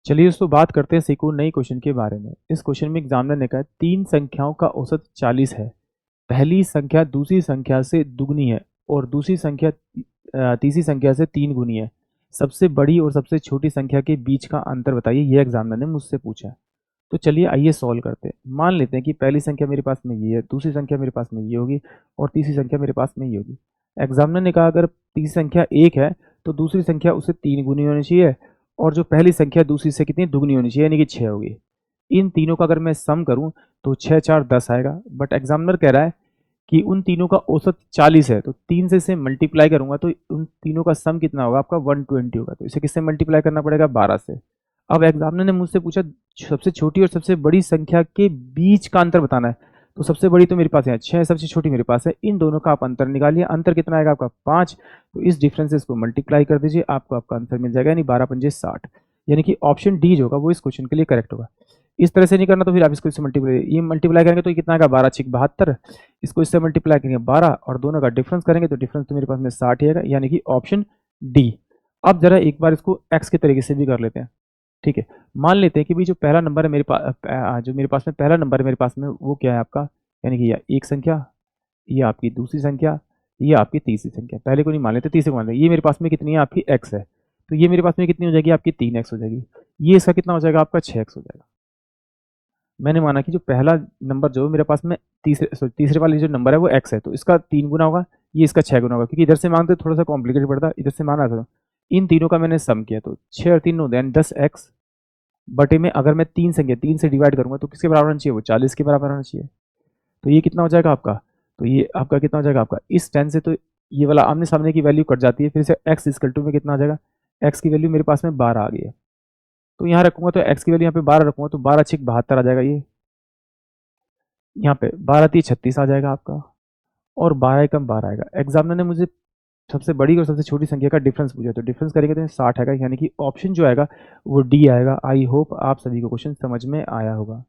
चलिए दोस्तों बात करते हैं सीखो नई क्वेश्चन के बारे में। इस क्वेश्चन में एग्जामिनर ने कहा है 3 संख्याओं का औसत 40 है। पहली संख्या दूसरी संख्या से दुगनी है और दूसरी संख्या तीसरी संख्या से 3 गुनी है। सबसे बड़ी और सबसे छोटी संख्या के बीच का अंतर बताइए, ये एग्जामिनर ने मुझसे पूछा है। तो चलिए आइए सॉल्व करते हैं। मान लेते हैं कि पहली संख्या मेरे पास में ये है, दूसरी संख्या मेरे पास में ये होगी और तीसरी संख्या मेरे पास में ये होगी। एग्जामिनर ने कहा अगर तीसरी संख्या 1 है तो दूसरी संख्या उससे 3 गुनी होनी चाहिए और जो पहली संख्या दूसरी से कितनी दुगनी होनी चाहिए, यानी कि 6 होगी। इन तीनों का अगर मैं सम करूं तो 6 4 10 आएगा, बट एग्जामिनर कह रहा है कि उन तीनों का औसत 40 है, तो 3 से इसे मल्टीप्लाई करूंगा तो उन तीनों का सम कितना होगा, आपका 120 होगा। तो इसे किससे मल्टीप्लाई करना पड़ेगा, 12 से। अब एग्जामिनर ने मुझसे पूछा सबसे छोटी और सबसे बड़ी संख्या के बीच का अंतर बताना है। तो सबसे बड़ी तो मेरे पास है 6, सबसे छोटी मेरे पास है, इन दोनों का आप अंतर निकालिए। अंतर कितना आएगा आपका 5। तो इस डिफरेंसेस को मल्टीप्लाई कर दीजिए, आपको आपका आंसर मिल जाएगा, यानी 12 पंजे 60। यानी कि ऑप्शन डी जो होगा वो इस क्वेश्चन के लिए करेक्ट होगा। इस तरह से नहीं करना तो फिर आप इसको इससे मल्टीप्लाई, ये मल्टीप्लाई करेंगे तो ये कितना आएगा 12 6 72। इसको इससे मल्टीप्लाई करेंगे 12 और दोनों का डिफरेंस करेंगे तो डिफरेंस तो मेरे पास में 60 ही आएगा, यानी कि ऑप्शन डी। अब जरा एक बार इसको एक्स के तरीके से भी कर लेते हैं। ठीक है, मान लेते हैं कि भाई जो पहला नंबर है मेरे पास, जो मेरे पास में पहला नंबर है मेरे पास में वो क्या है आपका, यानी कि यह एक संख्या, ये आपकी दूसरी संख्या, ये आपकी तीसरी संख्या। पहले को नहीं मान लेते, तीसरे को मान लेते। ये मेरे पास में कितनी है आपकी एक्स है, तो ये मेरे पास में कितनी हो जाएगी आपकी 3x हो जाएगी। ये इसका कितना हो जाएगा आपका 6x हो जाएगा। मैंने माना कि जो पहला नंबर जो मेरे पास में तीसरे वाले जो नंबर है वो x है, तो इसका 3 गुना होगा, ये इसका 6 गुना होगा। क्योंकि इधर से मांगते थोड़ा सा कॉम्प्लिकेटेड पड़ता, इधर से माना था। इन तीनों का मैंने सम किया तो 6 और 3 9 10x बटे में अगर मैं 3 से डिवाइड करूंगा तो किसके बराबर होना चाहिए, वो 40 के बराबर होना चाहिए। तो ये कितना हो जाएगा आपका, तो ये आपका कितना हो जाएगा आपका इस 10 से, तो ये वाला आमने सामने की वैल्यू कट जाती है, फिर से x इक्वल टू में कितना आ जाएगा, x की वैल्यू मेरे पास में 12 आ गई है। तो यहाँ रखूंगा तो x की वैल्यू यहाँ पे 12 रखूंगा तो 12 6 72 आ जाएगा। ये यहाँ पे 12 3 36 आ जाएगा आपका, और 12 कम 12 आएगा। एग्जामिनर ने मुझे सबसे बड़ी और सबसे छोटी संख्या का डिफरेंस पूछा, तो डिफरेंस करेंगे तो 60 आएगा, यानी कि ऑप्शन जो आएगा वो डी आएगा। आई होप आप सभी को क्वेश्चन समझ में आया होगा।